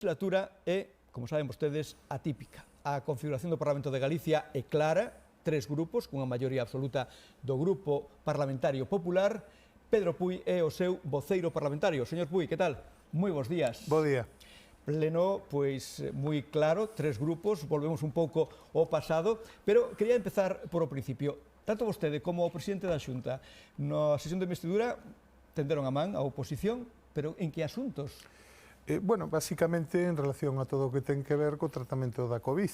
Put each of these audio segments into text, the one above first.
legislatura é, como saben vostedes, atípica. A configuración do Parlamento de Galicia é clara, tres grupos, cunha maioría absoluta do Grupo Parlamentario Popular. Pedro Puy é o seu voceiro parlamentario. Señor Puy, que tal? Moi bons días. Bo día. Pleno, pois, moi claro, tres grupos, volvemos un pouco ao pasado, pero quería empezar por o principio. Tanto vostede como o presidente da Xunta, na sesión de investidura, tenderon a man a oposición, pero en que asuntos? Bueno, basicamente en relación a todo o que ten que ver co tratamento da COVID.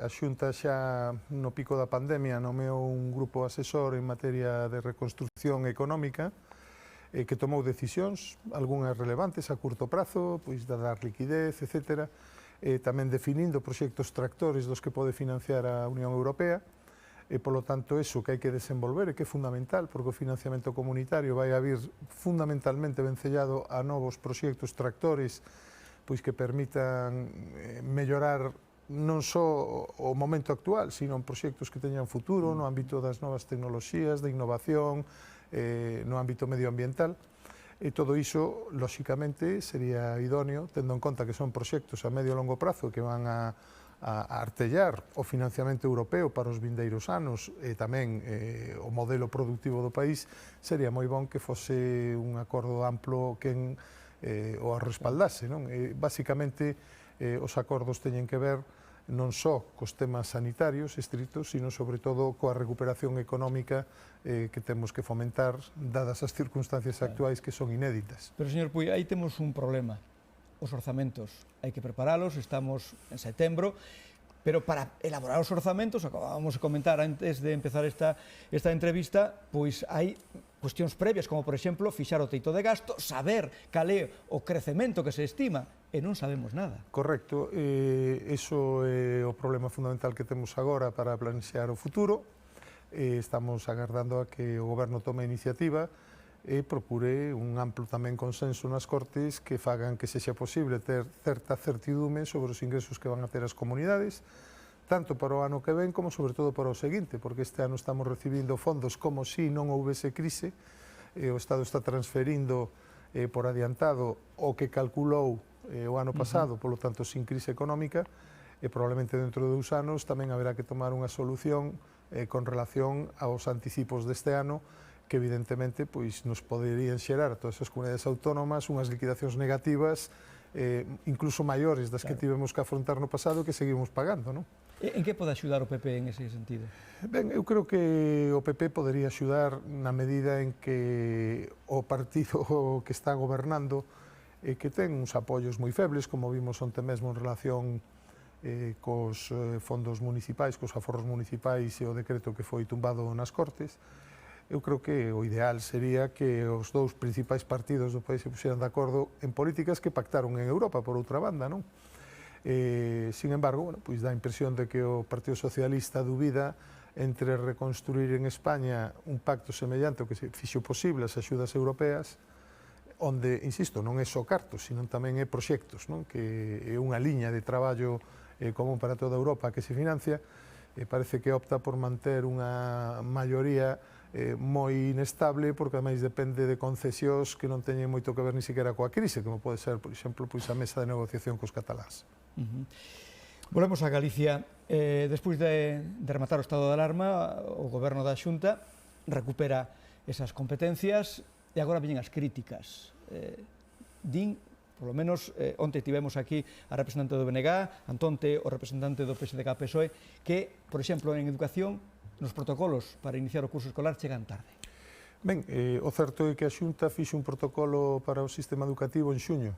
A Xunta xa no pico da pandemia nomeou un grupo asesor en materia de reconstrucción económica que tomou decisións, algunhas relevantes a curto prazo, pois de dar liquidez, etc. Tamén definindo proxectos tractores dos que pode financiar a Unión Europea. Polo tanto, eso que hai que desenvolver e que é fundamental, porque o financiamento comunitario vai a vir fundamentalmente vencellado a novos proxectos tractores pois que permitan mellorar non só o momento actual, sino en proxectos que teñan futuro no ámbito das novas tecnoloxías, de innovación, no ámbito medioambiental. E todo iso, lóxicamente, sería idóneo, tendo en conta que son proxectos a medio e longo prazo que van a artellar o financiamento europeo para os vindeiros anos e tamén o modelo productivo do país, sería moi bon que fose un acordo amplo quen o respaldase. Basicamente, os acordos teñen que ver non só cos temas sanitarios estritos, sino sobre todo coa recuperación económica que temos que fomentar, dadas as circunstancias actuais que son inéditas. Pero, señor Puy, aí temos un problema. Os orzamentos, hai que preparalos, estamos en setembro, pero para elaborar os orzamentos, acabábamos de comentar antes de empezar esta entrevista, pois hai cuestións previas, como por exemplo, fixar o teito de gasto, saber cal é o crecemento que se estima, e non sabemos nada. Correcto, iso é o problema fundamental que temos agora para planexear o futuro. Estamos agardando a que o Goberno tome a iniciativa e procure un amplo tamén consenso nas Cortes que fagan que sexa posible ter certa certidume sobre os ingresos que van a ter as comunidades, tanto para o ano que ven como sobre todo para o seguinte, porque este ano estamos recibindo fondos como si non houvese crise, o Estado está transferindo por adiantado o que calculou o ano pasado, polo tanto sin crise económica, e probablemente dentro de 2 anos tamén haberá que tomar unha solución con relación aos anticipos deste ano, que evidentemente pois, nos poderían xerar a todas as comunidades autónomas unhas liquidacións negativas incluso maiores das que tivemos que afrontar no pasado que seguimos pagando, non? En que pode axudar o PP en ese sentido? Ben, eu creo que o PP podería axudar na medida en que o partido que está gobernando que ten uns apoios moi febles, como vimos onte mesmo en relación cos fondos municipais, cos aforros municipais e o decreto que foi tumbado nas Cortes. Eu creo que o ideal sería que os dous principais partidos do país se puxeran de acordo en políticas que pactaron en Europa, por outra banda, non? Sin embargo, pois dá a impresión de que o Partido Socialista dubida entre reconstruir en España un pacto semellante ao que se fixo posible as axudas europeas, onde, insisto, non é só cartos, sino tamén é proxectos, non? Que é unha liña de traballo común para toda Europa que se financia, e parece que opta por manter unha maioría moi inestable, porque ademais depende de concesións que non teñen moito que ver ni siquiera coa crise, como pode ser, por exemplo, a mesa de negociación cos cataláns. Volvemos a Galicia. Despois de rematar o estado de alarma, o goberno da Xunta recupera esas competencias e agora viñen as críticas. Din, polo menos, onte tivemos aquí a representante do BNG, antonte o representante do PSDG-PSOE, que, por exemplo, en educación, nos protocolos para iniciar o curso escolar chegan tarde. Ben, o certo é que a Xunta fixe un protocolo para o sistema educativo en xuño,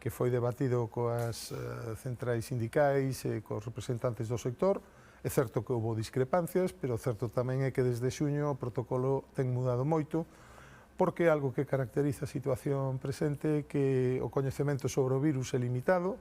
que foi debatido coas centrais sindicais e cos representantes do sector. É certo que houve discrepancias, pero o certo tamén é que desde xuño o protocolo ten mudado moito, porque é algo que caracteriza a situación presente, que o coñecemento sobre o virus é limitado,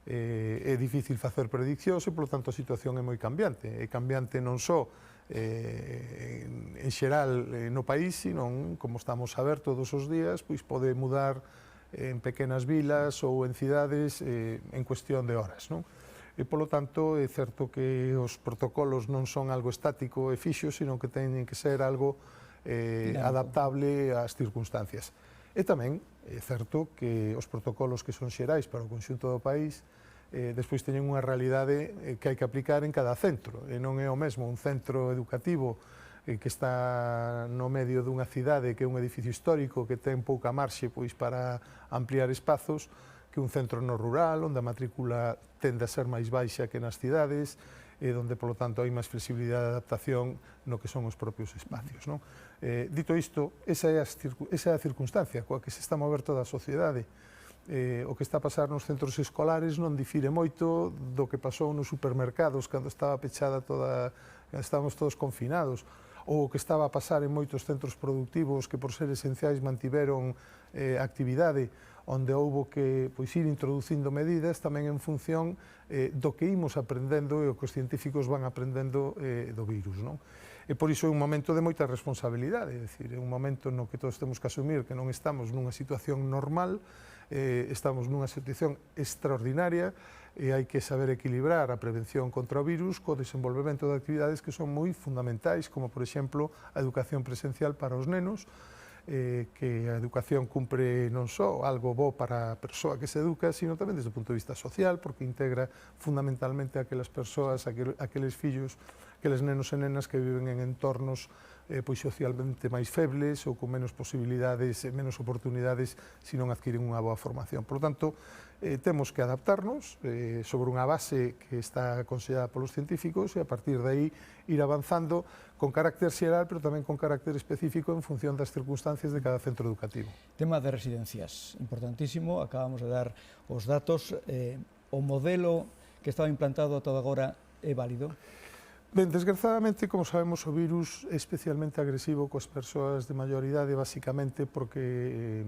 é difícil facer prediccións e, polo tanto, a situación é moi cambiante. É cambiante non só en xeral no país, sino, como estamos a ver todos os días, pois pode mudar en pequenas vilas ou en cidades en cuestión de horas, non? E, polo tanto, é certo que os protocolos non son algo estático e fixo, sino que teñen que ser algo adaptable ás circunstancias. E tamén é certo que os protocolos que son xerais para o conxunto do país despois teñen unha realidade que hai que aplicar en cada centro, e non é o mesmo un centro educativo que está no medio dunha cidade que é un edificio histórico que ten pouca marxe pois para ampliar espazos que un centro no rural, onde a matrícula tende a ser máis baixa que nas cidades, e onde, polo tanto, hai máis flexibilidade de adaptación no que son os propios espacios. Non? Dito isto, esa é a circunstancia coa que se está a mover toda a sociedade. O que está a pasar nos centros escolares non difire moito do que pasou nos supermercados cando estaba pechada cando estábamos todos confinados, ou o que estaba a pasar en moitos centros productivos que por ser esenciais mantiveron actividade, onde houbo que ir introducindo medidas tamén en función do que imos aprendendo e o que os científicos van aprendendo do virus. Non? E por iso é un momento de moita responsabilidade, é dicir, é un momento no que todos temos que asumir que non estamos nunha situación normal, estamos nunha situación extraordinaria, e hai que saber equilibrar a prevención contra o virus co desenvolvemento de actividades que son moi fundamentais, como, por exemplo, a educación presencial para os nenos, que a educación cumpre non só algo bo para a persoa que se educa, sino tamén desde o punto de vista social, porque integra fundamentalmente aquelas persoas, aqueles fillos, aqueles nenos e nenas que viven en entornos pois socialmente máis febles ou con menos posibilidades, menos oportunidades se non adquiren unha boa formación. Por lo tanto, temos que adaptarnos sobre unha base que está aconsellada polos científicos e a partir de aí ir avanzando con carácter xeral, pero tamén con carácter específico en función das circunstancias de cada centro educativo. Tema de residencias, importantísimo, acabamos de dar os datos. O modelo que estaba implantado ata agora é válido? Ben, desgrazadamente, como sabemos, o virus é especialmente agresivo coas persoas de maior idade, basicamente porque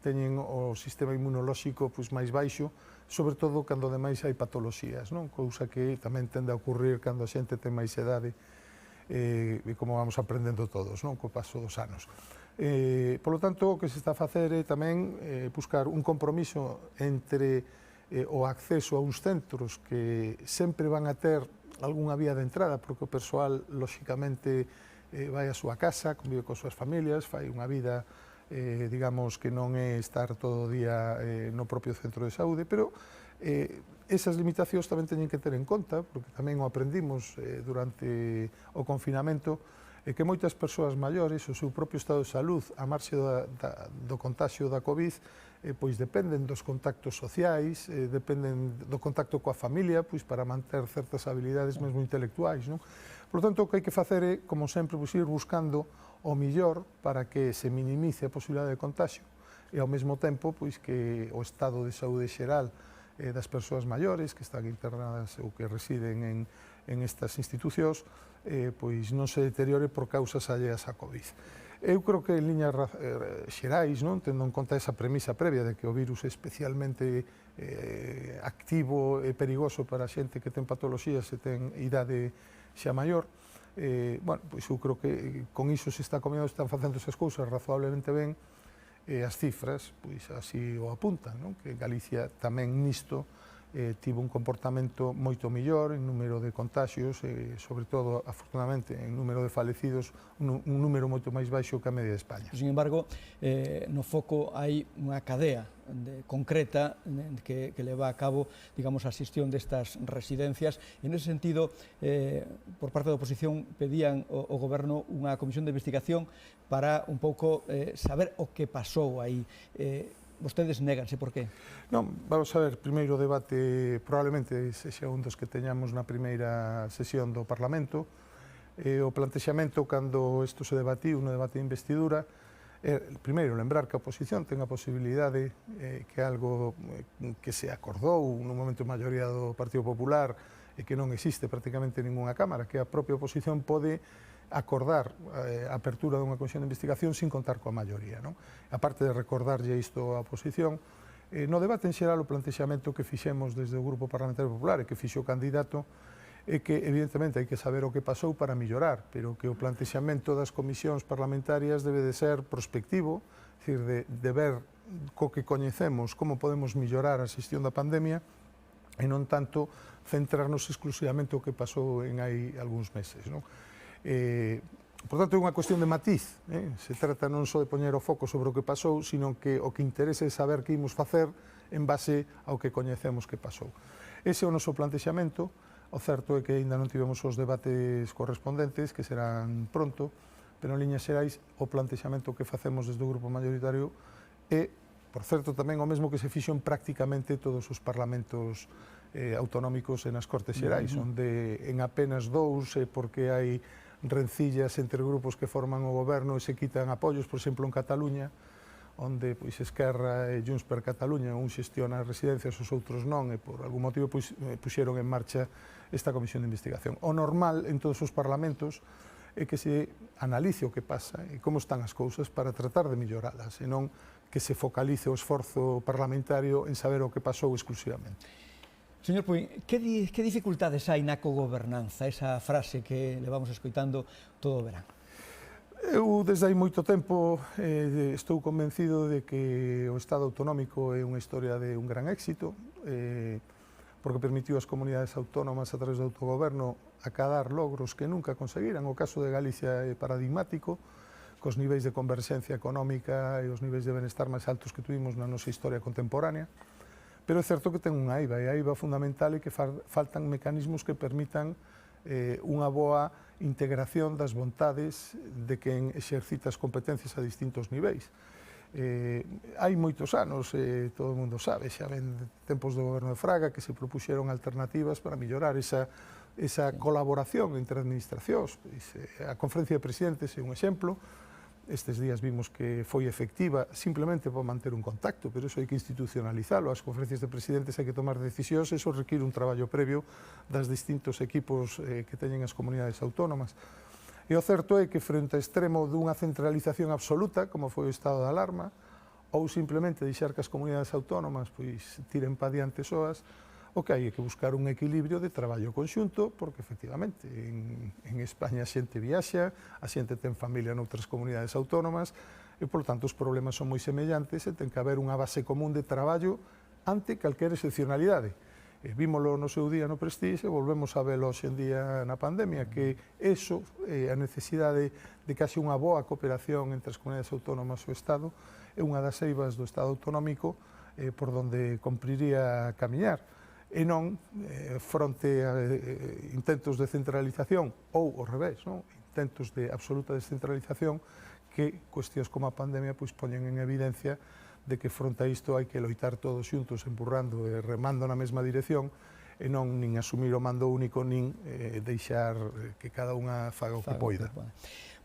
teñen o sistema inmunolóxico máis baixo, sobre todo cando ademais hai patoloxías, non? Cousa que tamén tende a ocurrir cando a xente ten máis idade, e como vamos aprendendo todos, non? Co paso dos anos. Por lo tanto, o que se está a facer é tamén buscar un compromiso entre o acceso a uns centros que sempre van a ter algunha vía de entrada, porque o persoal, lóxicamente, vai á súa casa, convive con súas familias, fai unha vida, digamos, que non é estar todo o día no propio centro de saúde, pero esas limitacións tamén teñen que ter en conta, porque tamén o aprendimos durante o confinamento, que moitas persoas maiores, o seu propio estado de salud, a marxe do contagio da COVID, pois dependen dos contactos sociais, dependen do contacto coa familia, pois para manter certas habilidades mesmo intelectuais, non? Por lo tanto, o que hai que facer é, como sempre, ir buscando o millor para que se minimice a posibilidade de contagio e ao mesmo tempo pois que o estado de saúde xeral das persoas maiores que están internadas ou que residen en estas institucións pois non se deteriore por causas alleas á COVID. Eu creo que en liñas xerais, non, tendo en conta esa premisa previa de que o virus é especialmente activo e perigoso para a xente que ten patoloxías e ten idade xa maior, bueno, pois eu creo que con iso se está comendo, están facendo esas cousas razoablemente ben, e as cifras pois así o apuntan, non? Que Galicia tamén nisto tivo un comportamento moito mellor en número de contagios e, sobre todo, afortunadamente, en número de falecidos, un número moito máis baixo que a media de España. Sin embargo, no foco hai unha cadea concreta que leva a cabo, digamos, a xestión destas residencias. En ese sentido, por parte da oposición, pedían ao Goberno unha comisión de investigación para un pouco saber o que pasou aí. Vostedes néganse, por qué? Non, vamos a ver, primeiro debate probablemente sexa un dos que teñamos na primeira sesión do Parlamento. O plantexamento, cando isto se debatiu no debate de investidura, primeiro, lembrar que a oposición ten a posibilidade que algo que se acordou no momento de maioría do Partido Popular e que non existe prácticamente ninguna Cámara, que a propia oposición pode acordar a apertura dunha comisión de investigación sin contar coa maioría, non? A parte de recordarlle isto á oposición, no debate en xeral o plantexamento que fixemos desde o Grupo Parlamentario Popular e que fixo o candidato é que evidentemente hai que saber o que pasou para millorar, pero que o plantexamento das comisións parlamentarias debe de ser prospectivo, é dicir, de ver co que coñecemos como podemos millorar a xestión da pandemia e non tanto centrarnos exclusivamente o que pasou en hai algúns meses, non? Por tanto, é unha cuestión de matiz. Se trata non só de poñer o foco sobre o que pasou, sino que o que interese é saber que imos facer en base ao que coñecemos que pasou. Ese é o noso plantexamento. O certo é que aínda non tivemos os debates correspondentes, que serán pronto, pero en liñas xerais o plantexamento que facemos desde o grupo mayoritario é, por certo, tamén o mesmo que se fixo en prácticamente todos os parlamentos autonómicos e nas Cortes Xerais, onde en apenas dous, porque hai rencillas entre grupos que forman o goberno e se quitan apoios, por exemplo, en Cataluña, onde pois Esquerra e Junts per Cataluña un xestiona as residencias, os outros non, e por algún motivo pois puxeron en marcha esta comisión de investigación. O normal en todos os parlamentos é que se analice o que pasa e como están as cousas para tratar de melloralas, e non que se focalice o esforzo parlamentario en saber o que pasou exclusivamente. Señor Puín, que dificultades hai na cogobernanza, esa frase que levamos escoitando todo o verán? Eu, desde hai moito tempo, estou convencido de que o Estado autonómico é unha historia de un gran éxito, porque permitiu ás comunidades autónomas, a través do autogoberno, acadar logros que nunca conseguiran. O caso de Galicia é paradigmático, cos niveis de converxencia económica e os niveis de benestar máis altos que tuvimos na nosa historia contemporánea. Pero é certo que ten unha eiva, e a eiva fundamental é que faltan mecanismos que permitan unha boa integración das vontades de quen exercita as competencias a distintos niveis. Hai moitos anos, todo o mundo sabe, xa ven tempos do goberno de Fraga, que se propuxeron alternativas para mellorar esa colaboración entre administracións. A conferencia de presidentes é un exemplo. Estes días vimos que foi efectiva simplemente para manter un contacto, pero iso hai que institucionalizalo. As conferencias de presidentes hai que tomar decisións, e iso require un traballo previo das distintos equipos que teñen as comunidades autónomas. E o certo é que, frente ao extremo dunha centralización absoluta, como foi o estado de alarma, ou simplemente deixar que as comunidades autónomas pois tiren pa diante soas, o que hai é que buscar un equilibrio de traballo conxunto, porque efectivamente en España a xente viaxa, a xente ten familia noutras comunidades autónomas, e por tanto os problemas son moi semellantes e ten que haber unha base común de traballo ante calquera excepcionalidade. Vímolo no seu día no Prestige e volvemos a velo hoxe en día na pandemia, que eso, a necesidade de que haxe unha boa cooperación entre as comunidades autónomas e o Estado, é unha das eivas do Estado autonómico por donde cumpriría camiñar, e non fronte a intentos de centralización ou ao revés, intentos de absoluta descentralización que cuestións como a pandemia pois poñen en evidencia de que fronte a isto hai que loitar todos xuntos, empurrando e remando na mesma dirección, e non nin asumir o mando único, nin deixar que cada unha faga o que poida.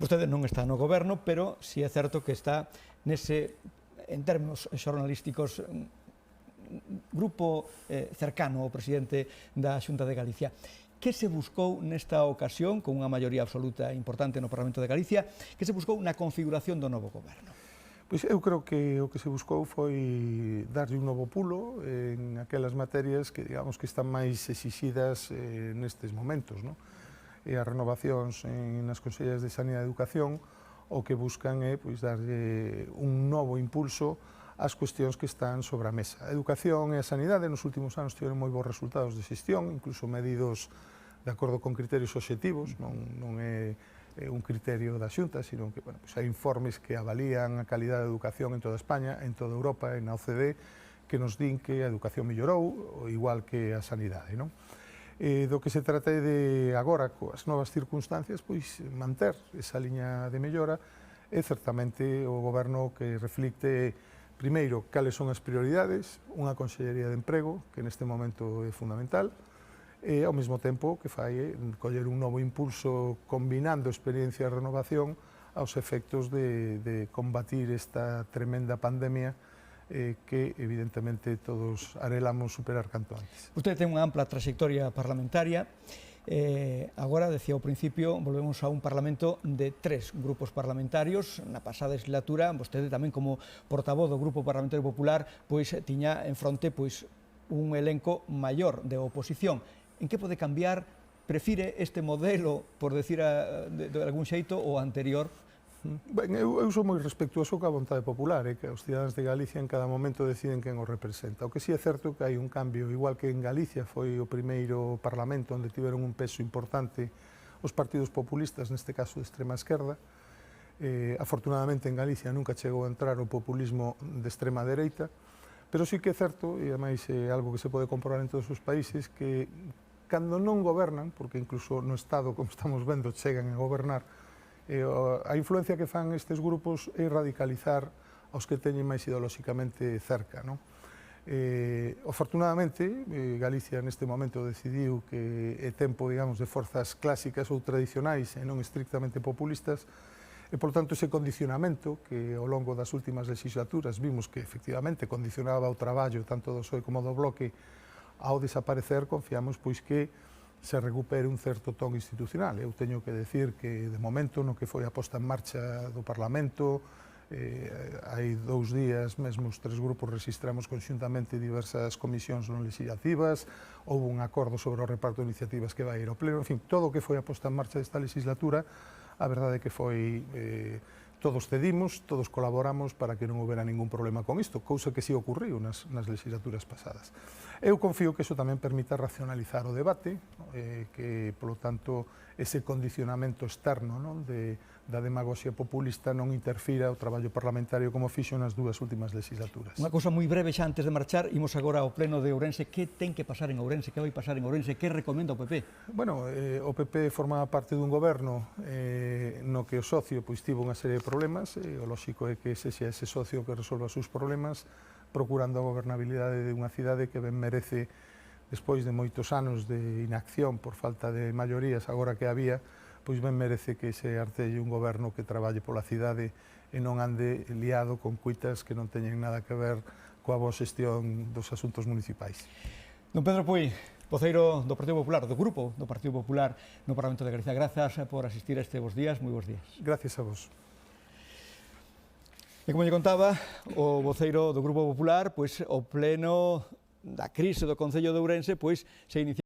Vostede non está no goberno, pero si é certo que está nese, en termos xornalísticos, grupo cercano ao presidente da Xunta de Galicia. Que se buscou nesta ocasión, con unha maioría absoluta importante no Parlamento de Galicia, que se buscou na configuración do novo goberno? Pois eu creo que o que se buscou foi darlle un novo pulo en aquelas materias que, digamos, que están máis exixidas nestes momentos, E as renovacións nas Consellas de Sanidade e Educación o que buscan é pois darlle un novo impulso as cuestións que están sobre a mesa. A educación e a sanidade nos últimos anos tiveron moi bons resultados de xestión, incluso medidos de acordo con criterios obxectivos, non é un criterio da Xunta, sino que hai informes que avalían a calidade da educación en toda España, en toda Europa e na OCDE, que nos din que a educación mellorou, igual que a sanidade. Do que se trata de agora, coas novas circunstancias, pois manter esa liña de mellora, e certamente o goberno que reflicte primeiro, cales son as prioridades, unha Consellería de Emprego, que neste momento é fundamental, e ao mesmo tempo que fai coller un novo impulso combinando experiencia e renovación aos efectos de combatir esta tremenda pandemia que evidentemente todos arelamos superar canto antes. Usted ten unha ampla trayectoria parlamentaria. Agora, decía ao principio, volvemos a un Parlamento de 3 grupos parlamentarios. Na pasada legislatura, vostede tamén como portavoz do Grupo Parlamentario Popular, pois tiña en fronte pois un elenco maior de oposición. En que pode cambiar? Prefire este modelo, por decir de algún xeito, o anterior? Ben, eu sou moi respectuoso coa vontade popular, que os cidadáns de Galicia en cada momento deciden quen os representa. O que si é certo que hai un cambio, igual que en Galicia foi o primeiro parlamento onde tiveron un peso importante os partidos populistas, neste caso de extrema esquerda. Afortunadamente en Galicia nunca chegou a entrar o populismo de extrema dereita, pero sí que é certo, e ademais é algo que se pode comprobar en todos os países, que cando non gobernan, porque incluso no Estado, como estamos vendo, chegan a gobernar, a influencia que fan estes grupos é radicalizar aos que teñen máis ideolóxicamente cerca, non? Afortunadamente, Galicia neste momento decidiu que é tempo, digamos, de forzas clásicas ou tradicionais e non estrictamente populistas, e, por tanto, ese condicionamento que ao longo das últimas legislaturas vimos que efectivamente condicionaba o traballo tanto do PSOE como do Bloque, ao desaparecer, confiamos pois que se recupere un certo ton institucional. Eu teño que decir que, de momento, no que foi a posta en marcha do Parlamento, hai 2 días, mesmo os 3 grupos registramos conxuntamente diversas comisións non legislativas, houve un acordo sobre o reparto de iniciativas que vai ir ao pleno, en fin, todo o que foi a posta en marcha desta legislatura, a verdade é que foi... todos cedimos, todos colaboramos para que non houbera ningún problema con isto, cousa que si ocurriu nas legislaturas pasadas. Eu confío que iso tamén permita racionalizar o debate, que, polo tanto, ese condicionamento externo da demagoxia populista non interfira o traballo parlamentario como fixo nas 2 últimas legislaturas. Unha cousa moi breve xa antes de marchar, imos agora ao pleno de Ourense. Que ten que pasar en Ourense? Que vai pasar en Ourense? Que recomenda o PP? Bueno, o PP formaba parte dun goberno no que o socio pois tivo unha serie de problemas, o lóxico é que ese xa ese socio que resolva os seus problemas, procurando a gobernabilidade de unha cidade que ben merece, despois de moitos anos de inacción por falta de maiorías, agora que había, pois ben merece que se artelle un goberno que traballe pola cidade e non ande liado con cuitas que non teñen nada que ver coa boa xestión dos asuntos municipais. Don Pedro Puy, voceiro do Partido Popular, do Grupo do Partido Popular no Parlamento de Galicia, grazas por asistir a este Bos Días, moi bons días. Gracias a vos. E como lle contaba, o voceiro do Grupo Popular, pois o pleno da crise do Concello de Ourense, pois se inicia